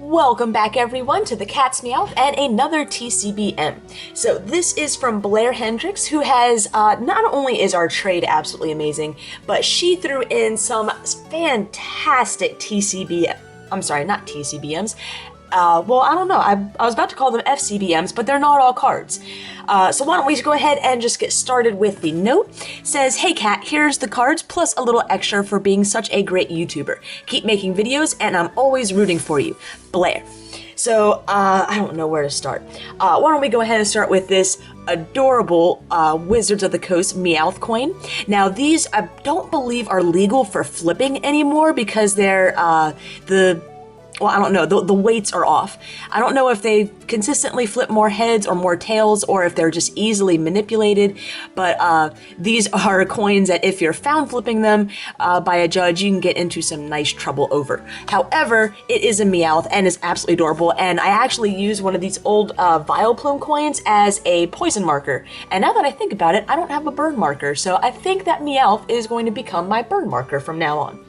Welcome back everyone to the Cat's Meowth and another TCBM. So this is from Blair Hendrix, who has, not only is our trade absolutely amazing, but she threw in some fantastic I'm sorry, not TCBMs. Well, I don't know. I was about to call them FCBMs, but they're not all cards. So why don't we go ahead and just get started with the note. It says, "Hey Cat, here's the cards plus a little extra for being such a great YouTuber. Keep making videos and I'm always rooting for you, Blair." So, I don't know where to start. Why don't we go ahead and start with this adorable Wizards of the Coast Meowth coin. Now these I don't believe are legal for flipping anymore because they're, well, I don't know, the weights are off. I don't know if they consistently flip more heads or more tails or if they're just easily manipulated, but these are coins that if you're found flipping them by a judge, you can get into some nice trouble over. However, it is a Meowth and is absolutely adorable, and I actually use one of these old Vileplume coins as a poison marker. And now that I think about it, I don't have a burn marker, so I think that Meowth is going to become my burn marker from now on.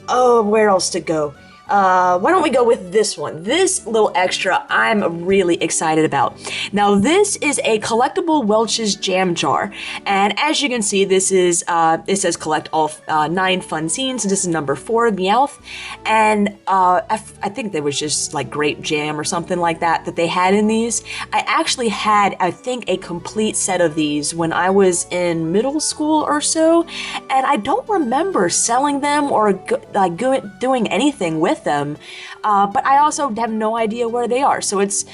Oh, where else to go? Why don't we go with this one? This little extra I'm really excited about. Now this is a collectible Welch's Jam Jar, and as you can see, this is, it says collect all 9 fun scenes. This is number 4 Meowth, and I think there was just like grape jam or something like that they had in these. I actually had, I think, a complete set of these when I was in middle school or so, and I don't remember selling them or doing anything with them, but I also have no idea where they are, so it's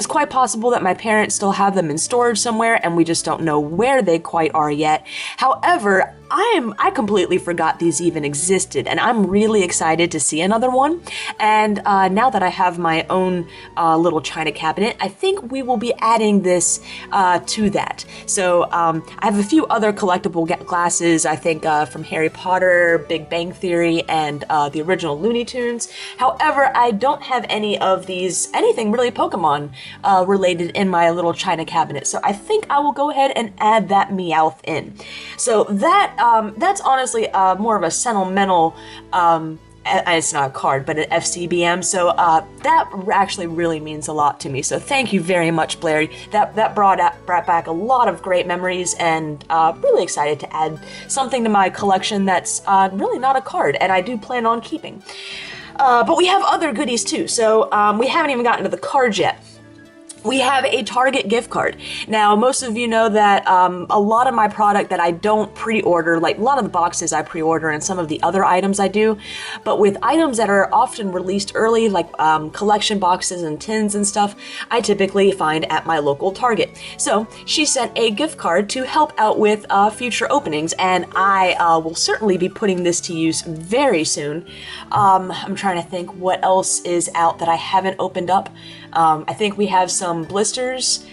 quite possible that my parents still have them in storage somewhere and we just don't know where they quite are yet. However, I completely forgot these even existed, and I'm really excited to see another one. And now that I have my own little china cabinet, I think we will be adding this to that. So I have a few other collectible glasses, I think from Harry Potter, Big Bang Theory, and the original Looney Tunes. However, I don't have any of these, anything really Pokemon related in my little china cabinet. So I think I will go ahead and add that Meowth in. So that's honestly more of a sentimental, it's not a card, but an FCBM, so that actually really means a lot to me. So thank you very much, Blair. That brought back a lot of great memories, and really excited to add something to my collection that's really not a card, and I do plan on keeping. But we have other goodies too, so we haven't even gotten to the cards yet. We have a Target gift card. Now, most of you know that a lot of my product that I don't pre-order, like a lot of the boxes I pre-order and some of the other items I do, but with items that are often released early, like collection boxes and tins and stuff, I typically find at my local Target. So she sent a gift card to help out with future openings, and I will certainly be putting this to use very soon. I'm trying to think what else is out that I haven't opened up. I think we have some blisters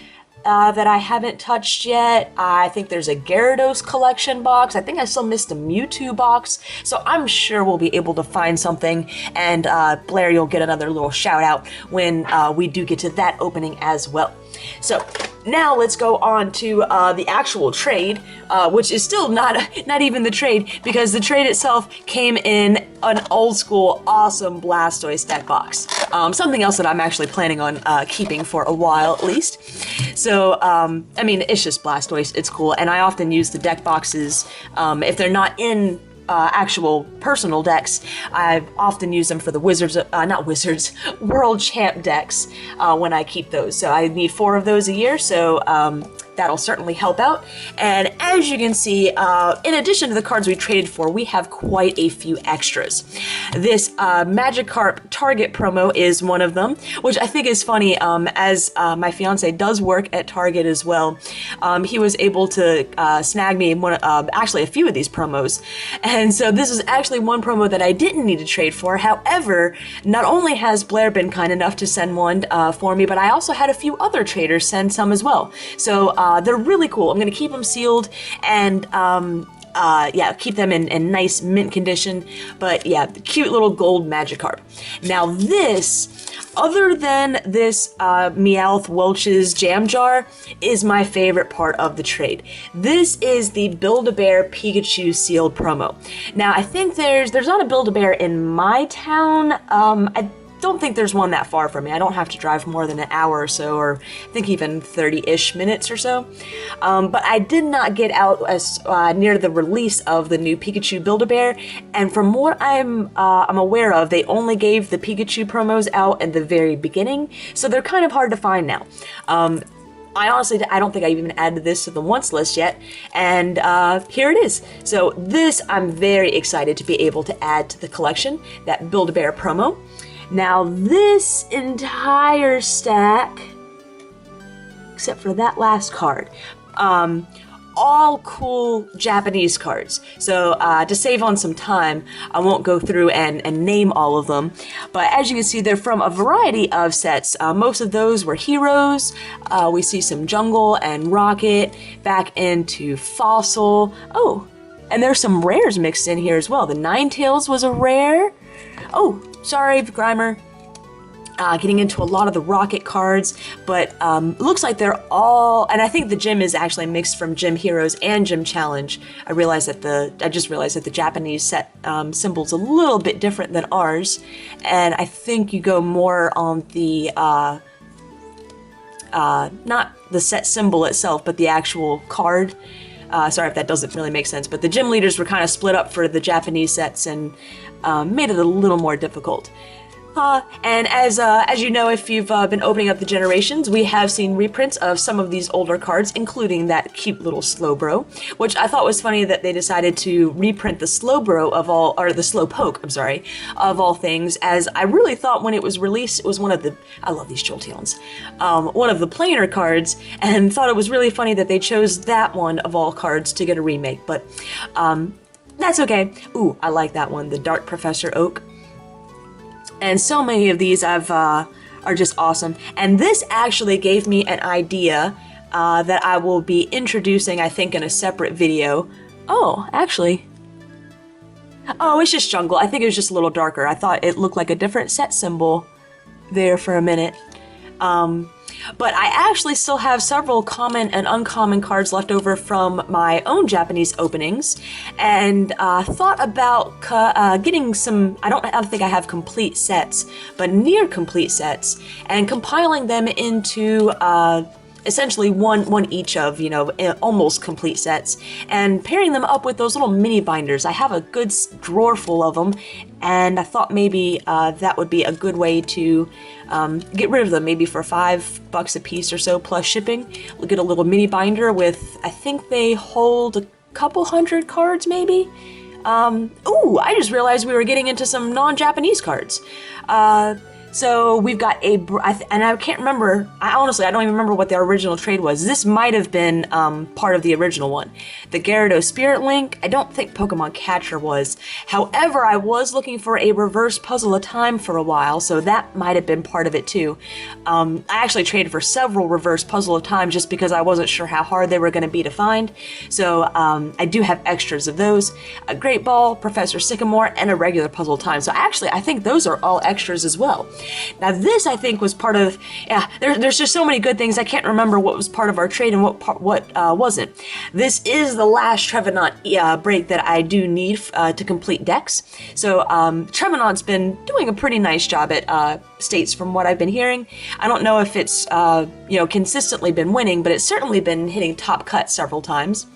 that I haven't touched yet. I think there's a Gyarados collection box. I think I still missed a Mewtwo box. So I'm sure we'll be able to find something, and Blair, you'll get another little shout out when we do get to that opening as well. So now let's go on to the actual trade, which is still not even the trade, because the trade itself came in an old school awesome Blastoise deck box. Something else that I'm actually planning on keeping for a while at least. So I mean, it's just Blastoise, it's cool, and I often use the deck boxes if they're not in actual personal decks. I often use them for the World Champ decks when I keep those. So I need 4 of those a year, so that'll certainly help out. And as you can see, in addition to the cards we traded for, we have quite a few extras. This Magikarp Target promo is one of them, which I think is funny, as my fiance does work at Target as well. He was able to snag me actually a few of these promos. And so this is actually one promo that I didn't need to trade for. However, not only has Blair been kind enough to send one for me, but I also had a few other traders send some as well. So they're really cool. I'm going to keep them sealed and yeah, keep them in nice mint condition. But yeah, cute little gold Magikarp. Now this, other than this Meowth Welch's Jam Jar, is my favorite part of the trade. This is the Build-A-Bear Pikachu sealed promo. Now I think there's not a Build-A-Bear in my town. I don't think there's one that far from me. I don't have to drive more than an hour or so, or I think even 30-ish minutes or so. But I did not get out as near the release of the new Pikachu Build-A-Bear, and from what I'm aware of, they only gave the Pikachu promos out at the very beginning, so they're kind of hard to find now. I don't think I've even added this to the wants list yet, and here it is. So this, I'm very excited to be able to add to the collection, that Build-A-Bear promo. Now this entire stack, except for that last card, all cool Japanese cards. So to save on some time, I won't go through and name all of them. But as you can see, they're from a variety of sets. Most of those were heroes. We see some Jungle and Rocket, back into Fossil. Oh, and there's some rares mixed in here as well. The Ninetales was a rare. Oh, sorry, Grimer. Getting into a lot of the Rocket cards, but looks like they're all, and I think the gym is actually mixed from Gym Heroes and Gym Challenge. I just realized that the Japanese set symbol's a little bit different than ours, and I think you go more on the not the set symbol itself, but the actual card. Sorry if that doesn't really make sense, but the gym leaders were kind of split up for the Japanese sets and made it a little more difficult. And as you know, if you've been opening up the generations, we have seen reprints of some of these older cards, including that cute little Slowbro, which I thought was funny that they decided to reprint the Slowbro the Slowpoke, I'm sorry, of all things, as I really thought when it was released, it was one of the, I love these Jolteons, one of the plainer cards, and thought it was really funny that they chose that one of all cards to get a remake, but that's okay. Ooh, I like that one, the Dark Professor Oak. And so many of these are just awesome. And this actually gave me an idea that I will be introducing, I think, in a separate video. Oh, actually. Oh, it's just Jungle. I think it was just a little darker. I thought it looked like a different set symbol there for a minute. But I actually still have several common and uncommon cards left over from my own Japanese openings, and thought about getting some, I don't think I have complete sets, but near complete sets, and compiling them into essentially one each of, almost complete sets, and pairing them up with those little mini binders. I have a good drawer full of them, and I thought maybe that would be a good way to get rid of them, maybe for $5 a piece or so plus shipping. We'll get a little mini binder with, I think they hold a couple hundred cards maybe. Ooh, I just realized we were getting into some non-Japanese cards. So we've got and I can't remember, I don't even remember what the original trade was. This might have been part of the original one. The Gyarados Spirit Link, I don't think Pokemon Catcher was. However, I was looking for a reverse Puzzle of Time for a while, so that might have been part of it too. I actually traded for several reverse Puzzle of Time just because I wasn't sure how hard they were going to be to find. So I do have extras of those. A Great Ball, Professor Sycamore, and a regular Puzzle of Time. So actually, I think those are all extras as well. Now this, I think, was part of, there's just so many good things, I can't remember what was part of our trade and what wasn't. This is the last Trevenant break that I do need to complete decks. So Trevenant's been doing a pretty nice job at states from what I've been hearing. I don't know if it's, consistently been winning, but it's certainly been hitting top cut several times.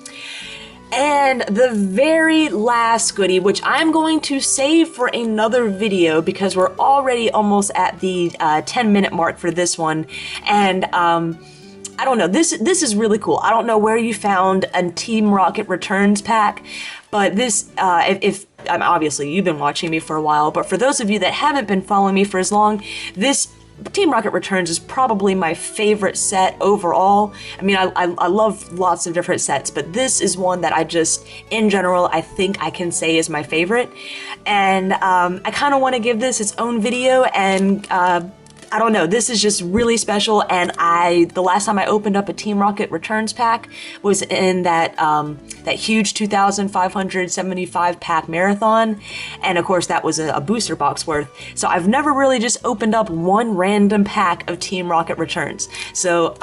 And the very last goodie, which I'm going to save for another video because we're already almost at the 10-minute mark for this one, and I don't know, this is really cool. I don't know where you found a Team Rocket Returns pack, but this, obviously you've been watching me for a while, but for those of you that haven't been following me for as long, this Team Rocket Returns is probably my favorite set overall. I mean, I love lots of different sets, but this is one that I just, in general, I think I can say is my favorite. And I kind of want to give this its own video, and I don't know, this is just really special, and the last time I opened up a Team Rocket Returns pack was in that huge 2,575 pack marathon, and of course that was a booster box worth. So I've never really just opened up one random pack of Team Rocket Returns. So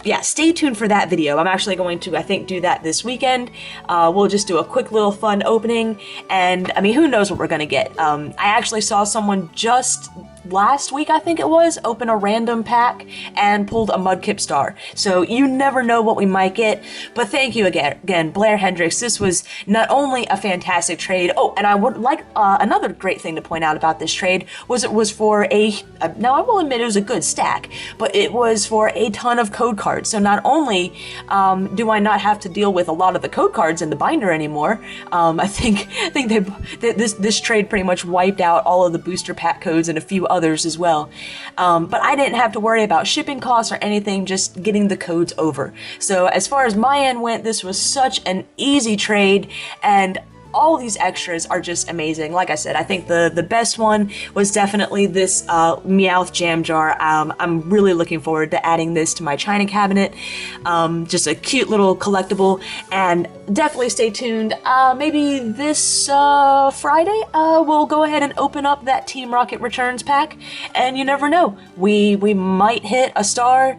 yeah, stay tuned for that video. I'm actually going to, I think, do that this weekend. We'll just do a quick little fun opening, and I mean, who knows what we're gonna get. I actually saw someone just last week, I think it was, opened a random pack and pulled a Mudkip star. So you never know what we might get. But thank you again, Blair Hendrix. This was not only a fantastic trade. Oh, and I would like another great thing to point out about this trade was it was for now I will admit it was a good stack, but it was for a ton of code cards. So not only do I not have to deal with a lot of the code cards in the binder anymore, I think this trade pretty much wiped out all of the booster pack codes and a few others as well. But I didn't have to worry about shipping costs or anything, just getting the codes over. So as far as my end went, this was such an easy trade, and all these extras are just amazing. Like I said, I think the best one was definitely this Meowth Jam Jar. I'm really looking forward to adding this to my china cabinet. Just a cute little collectible, and definitely stay tuned. Maybe this Friday, we'll go ahead and open up that Team Rocket Returns pack, and you never know, we might hit a star.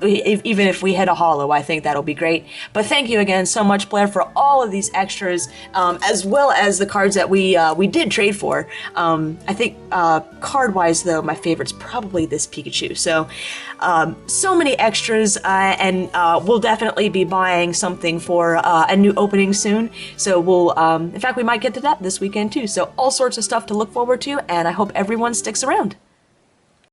Even if we hit a holo, I think that'll be great. But thank you again so much, Blair, for all of these extras, as well as the cards that we did trade for. I think card-wise, though, my favorite's probably this Pikachu. So, so many extras, and we'll definitely be buying something for a new opening soon. So we'll, in fact, we might get to that this weekend too. So all sorts of stuff to look forward to, and I hope everyone sticks around.